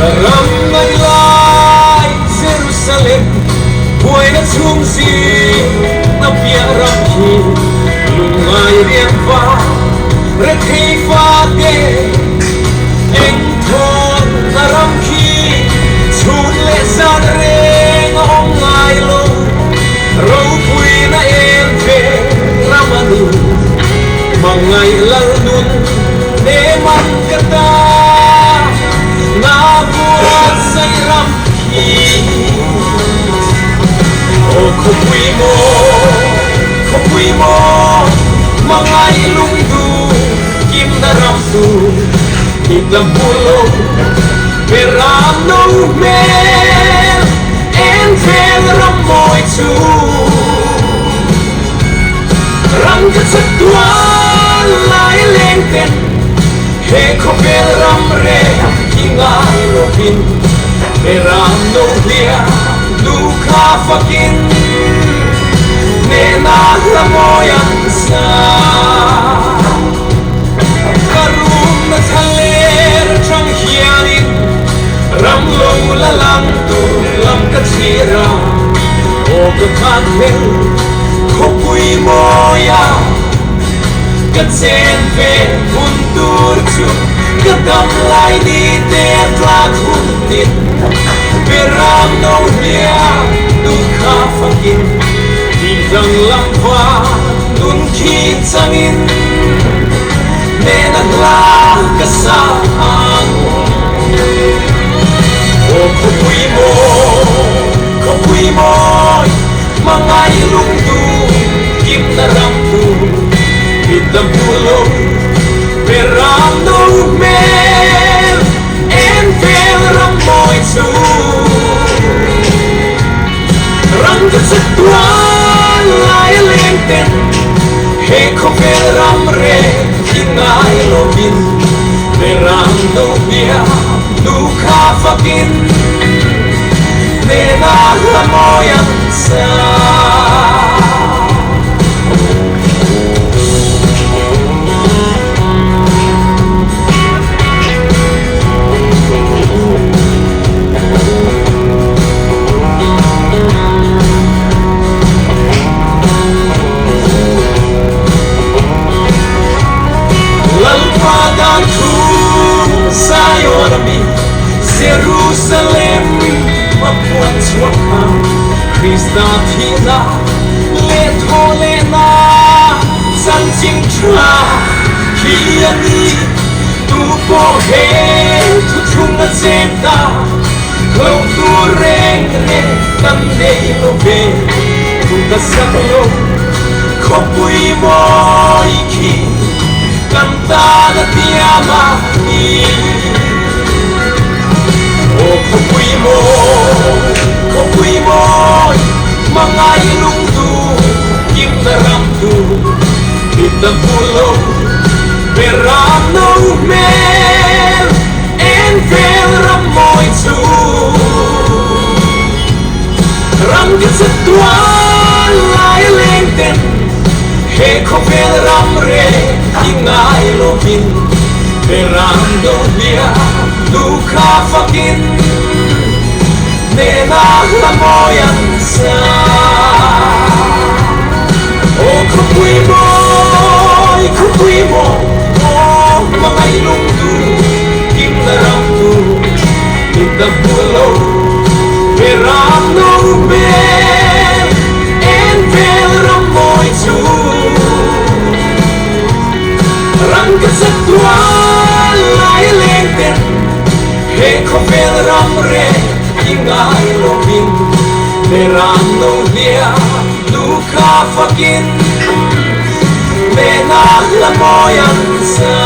Ram ngay lai Jerusalem buổi đã chung gì na bia ram hi lungai riêng va re khi pha de anh thon na ram khi chun le san re ngong ngai lo rau pui na em về ramanu mangai lang nun ne man kata na buat say ram khi không quý mo mangai lung du kim na ram tu iklam pulo beram no me en fel ram moi chu ram ka satwa lai leng ten he ko beram re kingai lo bin beram no dia duka fakin nena la moyang sa karum na thaler trong hianin ram lo la lang tu lam ka chira o ka khan hel ko pui moya ka chen ve hun tur chu ka dam lai ni te tla khun tin beram no dia duka fakin Dang lam pha nun khi changin nên la ka sa ang o ko pui mo mangai lung tu kim na ram tu itam pulo beram no mel en fel ram moi chu rang ka satwa lai leng ten he ko ram re kinai lo bin beram no bia du kha fakin ne na la moyang sa Jerusalem mapuan suaka Krista thina le thole na san ching chua khi ani tu po he tu chung na zeta lo tu reng re tam nei lo ve tu ta sak lo ko pui mo iki canta na tiama ni ko pui mo mangai lung tu kim na ram tu itam pulo beram no mel en fel ram moi chu ram ka satwa lai leng ten he ko fel ram re kingai lo bin beram do dia duka fakin nena la moyang sa o ko pui mo mangai lung tu kim na ram tu itam pulo beram no mel en fel ram moi chu ram ka satwa lai leng ten he ko ram re kingai lo bin beram no dia duka fakin nena la moyang sa